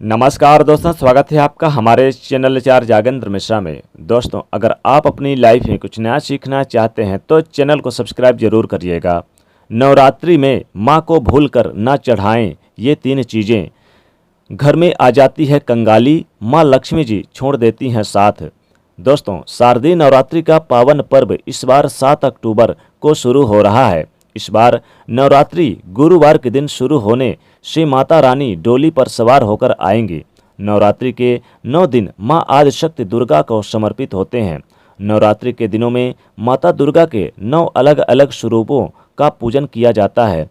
नमस्कार दोस्तों, स्वागत है आपका हमारे चैनल आचार्य जागेंद्र मिश्रा में। दोस्तों, अगर आप अपनी लाइफ में कुछ नया सीखना चाहते हैं तो चैनल को सब्सक्राइब जरूर करिएगा। नवरात्रि में माँ को भूलकर ना चढ़ाएं ये 3 चीज़ें, घर में आ जाती है कंगाली, माँ लक्ष्मी जी छोड़ देती हैं साथ। दोस्तों, शारदीय नवरात्रि का पावन पर्व इस बार 7 अक्टूबर को शुरू हो रहा है। इस बार नवरात्रि गुरुवार के दिन शुरू होने से माता रानी डोली पर सवार होकर आएंगी। नवरात्रि के 9 दिन माँ आदिशक्ति दुर्गा को समर्पित होते हैं। नवरात्रि के दिनों में माता दुर्गा के 9 अलग अलग स्वरूपों का पूजन किया जाता है।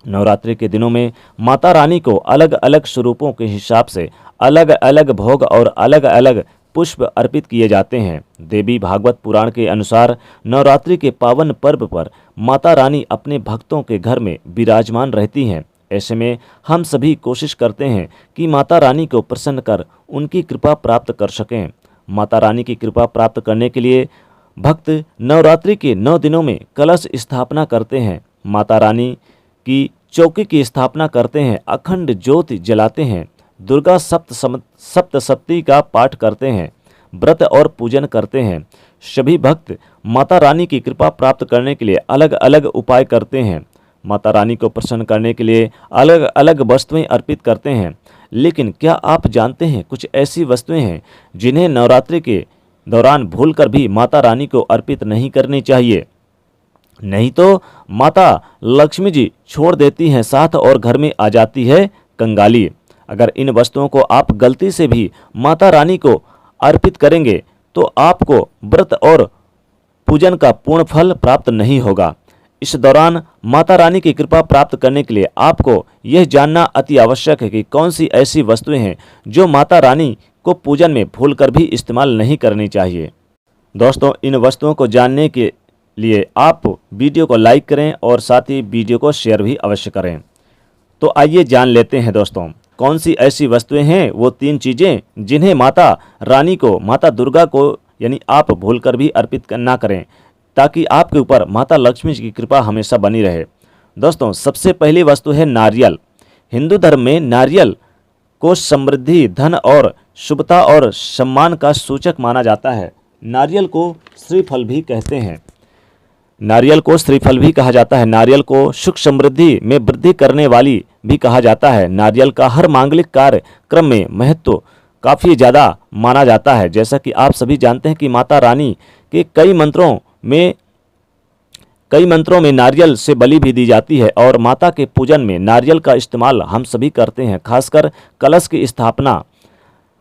नवरात्रि के दिनों में माता रानी को अलग अलग स्वरूपों के हिसाब से अलग अलग भोग और अलग अलग पुष्प अर्पित किए जाते हैं। देवी भागवत पुराण के अनुसार नवरात्रि के पावन पर्व पर माता रानी अपने भक्तों के घर में विराजमान रहती हैं। ऐसे में हम सभी कोशिश करते हैं कि माता रानी को प्रसन्न कर उनकी कृपा प्राप्त कर सकें। माता रानी की कृपा प्राप्त करने के लिए भक्त नवरात्रि के 9 दिनों में कलश स्थापना करते हैं, माता रानी की चौकी की स्थापना करते हैं, अखंड ज्योति जलाते हैं, दुर्गा सप्तशती का पाठ करते हैं, व्रत और पूजन करते हैं। सभी भक्त माता रानी की कृपा प्राप्त करने के लिए अलग अलग उपाय करते हैं। माता रानी को प्रसन्न करने के लिए अलग अलग वस्तुएं अर्पित करते हैं। लेकिन क्या आप जानते हैं, कुछ ऐसी वस्तुएं हैं जिन्हें नवरात्रि के दौरान भूलकर भी माता रानी को अर्पित नहीं करनी चाहिए, नहीं तो माता लक्ष्मी जी छोड़ देती हैं साथ और घर में आ जाती है कंगाली। अगर इन वस्तुओं को आप गलती से भी माता रानी को अर्पित करेंगे तो आपको व्रत और पूजन का पूर्ण फल प्राप्त नहीं होगा। इस दौरान माता रानी की कृपा प्राप्त करने के लिए आपको यह जानना अति आवश्यक है कि कौन सी ऐसी वस्तुएं हैं जो माता रानी को पूजन में भूलकर भी इस्तेमाल नहीं करनी चाहिए। दोस्तों, इन वस्तुओं को जानने के लिए आप वीडियो को लाइक करें और साथ ही वीडियो को शेयर भी अवश्य करें। तो आइए जान लेते हैं दोस्तों, कौन सी ऐसी वस्तुएं हैं वो 3 चीज़ें जिन्हें माता रानी को, माता दुर्गा को यानी आप भूलकर भी अर्पित ना करें, ताकि आपके ऊपर माता लक्ष्मी की कृपा हमेशा बनी रहे। दोस्तों, सबसे पहली वस्तु है नारियल। हिंदू धर्म में नारियल को समृद्धि, धन और शुभता और सम्मान का सूचक माना जाता है। नारियल को श्रीफल भी कहते हैं। नारियल को श्रीफल भी कहा जाता है। नारियल को सुख समृद्धि में वृद्धि करने वाली भी कहा जाता है। नारियल का हर मांगलिक कार्यक्रम में महत्व काफ़ी ज़्यादा माना जाता है। जैसा कि आप सभी जानते हैं कि माता रानी के कई मंत्रों में नारियल से बलि भी दी जाती है और माता के पूजन में नारियल का इस्तेमाल हम सभी करते हैं। खासकर कलश की स्थापना,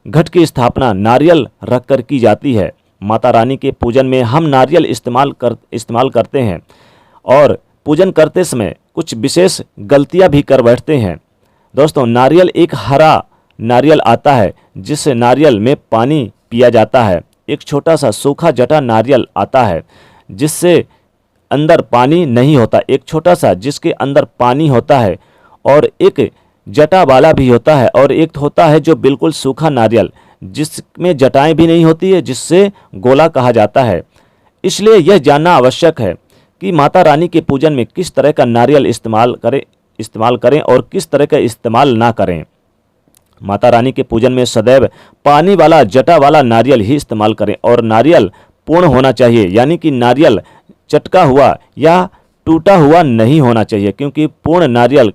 घट की स्थापना नारियल रखकर की जाती है। माता रानी के पूजन में हम नारियल इस्तेमाल करते हैं और पूजन करते समय कुछ विशेष गलतियां भी कर बैठते हैं। दोस्तों, नारियल एक हरा नारियल आता है जिससे नारियल में पानी पिया जाता है। एक छोटा सा सूखा जटा नारियल आता है जिससे अंदर पानी नहीं होता, एक छोटा सा जिसके अंदर पानी होता है, और एक जटा वाला भी होता है, और एक होता है जो बिल्कुल सूखा नारियल जिसमें जटाएं भी नहीं होती है, जिससे गोला कहा जाता है। इसलिए यह जानना आवश्यक है कि माता रानी के पूजन में किस तरह का नारियल इस्तेमाल करें और किस तरह का इस्तेमाल ना करें। माता रानी के पूजन में सदैव पानी वाला जटा वाला नारियल ही इस्तेमाल करें और नारियल पूर्ण होना चाहिए, यानी कि नारियल चटका हुआ या टूटा हुआ नहीं होना चाहिए, क्योंकि पूर्ण नारियल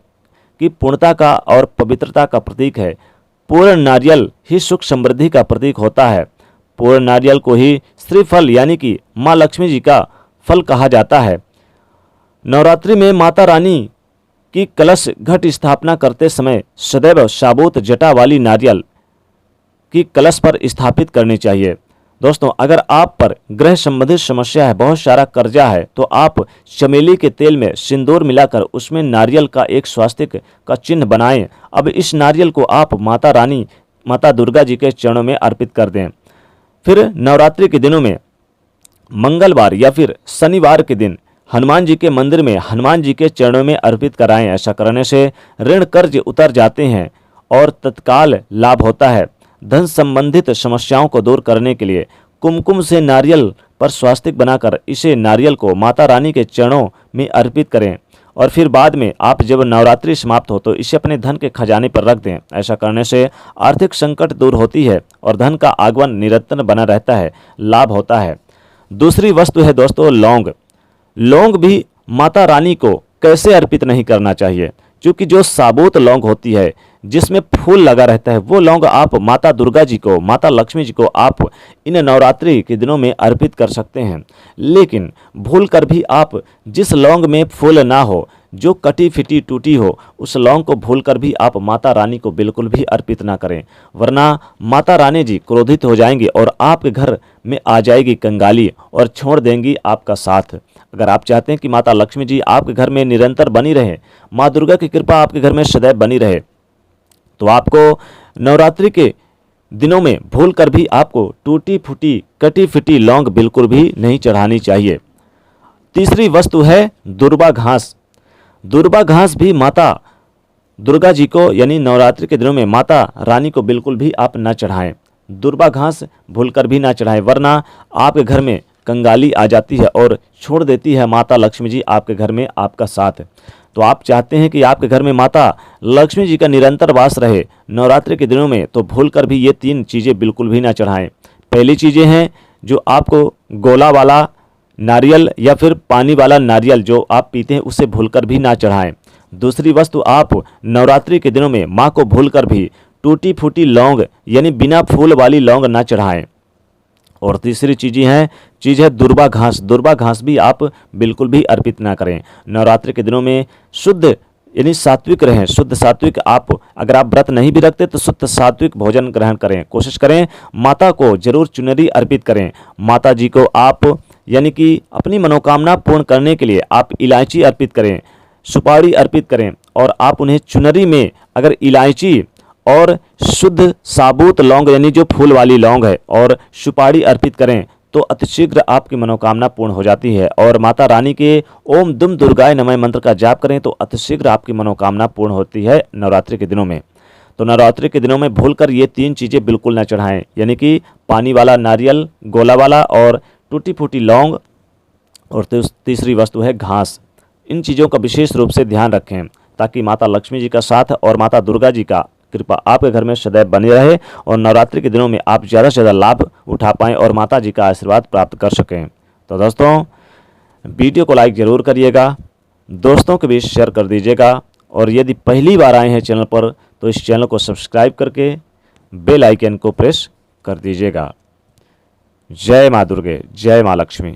की पूर्णता का और पवित्रता का प्रतीक है। पूर्ण नारियल ही सुख समृद्धि का प्रतीक होता है। पूर्ण नारियल को ही श्रीफल यानी कि माँ लक्ष्मी जी का फल कहा जाता है। नवरात्रि में माता रानी की कलश घट स्थापना करते समय सदैव साबुत जटा वाली नारियल की कलश पर स्थापित करनी चाहिए। दोस्तों, अगर आप पर ग्रह संबंधित समस्या है, बहुत सारा कर्जा है, तो आप चमेली के तेल में सिंदूर मिलाकर उसमें नारियल का एक स्वास्तिक का चिन्ह बनाएं। अब इस नारियल को आप माता दुर्गा जी के चरणों में अर्पित कर दें। फिर नवरात्रि के दिनों में मंगलवार या फिर शनिवार के दिन हनुमान जी के मंदिर में हनुमान जी के चरणों में अर्पित कराएं। ऐसा करने से ऋण कर्ज उतर जाते हैं और तत्काल लाभ होता है। धन संबंधित समस्याओं को दूर करने के लिए कुमकुम से नारियल पर स्वास्तिक बनाकर इसे नारियल को माता रानी के चरणों में अर्पित करें और फिर बाद में आप जब नवरात्रि समाप्त हो तो इसे अपने धन के खजाने पर रख दें। ऐसा करने से आर्थिक संकट दूर होती है और धन का आगमन निरंतर बना रहता है, लाभ होता है। दूसरी वस्तु है दोस्तों लौंग। लौंग भी माता रानी को कैसे अर्पित नहीं करना चाहिए, क्योंकि जो साबुत लौंग होती है जिसमें फूल लगा रहता है वो लौंग आप माता दुर्गा जी को, माता लक्ष्मी जी को आप इन नवरात्रि के दिनों में अर्पित कर सकते हैं। लेकिन भूल कर भी आप जिस लौंग में फूल ना हो, जो कटी फिटी टूटी हो, उस लौंग को भूल कर भी आप माता रानी को बिल्कुल भी अर्पित ना करें, वरना माता रानी जी क्रोधित हो जाएंगी और आपके घर में आ जाएगी कंगाली और छोड़ देंगी आपका साथ। अगर आप चाहते हैं कि माता लक्ष्मी जी आपके घर में निरंतर बनी रहे, माँ दुर्गा की कृपा आपके घर में सदैव बनी रहे, तो आपको नवरात्रि के दिनों में भूल कर भी आपको टूटी फूटी कटी फिटी लौंग बिल्कुल भी नहीं चढ़ानी चाहिए। तीसरी वस्तु है दुर्वा घास। दुर्वा घास भी माता दुर्गा जी को यानी नवरात्रि के दिनों में माता रानी को बिल्कुल भी आप न चढ़ाएं। दुर्वा घास भूल कर भी ना चढ़ाएं, वरना आपके घर में कंगाली आ जाती है और छोड़ देती है माता लक्ष्मी जी आपके घर में आपका साथ। तो आप चाहते हैं कि आपके घर में माता लक्ष्मी जी का निरंतर वास रहे नवरात्रि के दिनों में, तो भूल कर भी ये 3 चीज़ें बिल्कुल भी ना चढ़ाएं। पहली चीज़ें हैं जो आपको गोला वाला नारियल या फिर पानी वाला नारियल जो आप पीते हैं उसे भूलकर भी ना चढ़ाएं। दूसरी वस्तु, आप नवरात्रि के दिनों में माँ को भूलकर भी टूटी फूटी लौंग यानी बिना फूल वाली लौंग ना चढ़ाएं। और तीसरी चीज़ है दुर्वा घास। दुर्वा घास भी आप बिल्कुल भी अर्पित ना करें। नवरात्रि के दिनों में शुद्ध यानी सात्विक रहें, शुद्ध सात्विक। आप अगर आप व्रत नहीं भी रखते तो शुद्ध सात्विक भोजन ग्रहण करें। कोशिश करें माता को जरूर चुनरी अर्पित करें। माता जी को आप यानी कि अपनी मनोकामना पूर्ण करने के लिए आप इलायची अर्पित करें, सुपारी अर्पित करें, और आप उन्हें चुनरी में अगर इलायची और शुद्ध साबुत लौंग यानी जो फूल वाली लौंग है और सुपारी अर्पित करें तो अतिशीघ्र आपकी मनोकामना पूर्ण हो जाती है। और माता रानी के ओम दुम दुर्गाय नमः मंत्र का जाप करें तो अतिशीघ्र आपकी मनोकामना पूर्ण होती है नवरात्रि के दिनों में। तो नवरात्रि के दिनों में भूलकर ये 3 चीज़ें बिल्कुल न चढ़ाएं, यानी कि पानी वाला नारियल, गोला वाला और टूटी फूटी लौंग, और तीसरी वस्तु है घास। इन चीज़ों का विशेष रूप से ध्यान रखें ताकि माता लक्ष्मी जी का साथ और माता दुर्गा जी का कृपा आपके घर में सदैव बनी रहे और नवरात्रि के दिनों में आप ज़्यादा से ज़्यादा लाभ उठा पाएँ और माता जी का आशीर्वाद प्राप्त कर सकें। तो दोस्तों, वीडियो को लाइक ज़रूर करिएगा, दोस्तों के बीच शेयर कर दीजिएगा, और यदि पहली बार आए हैं चैनल पर तो इस चैनल को सब्सक्राइब करके बेल आइकन को प्रेस कर दीजिएगा। जय माँ दुर्गे, जय माँ लक्ष्मी।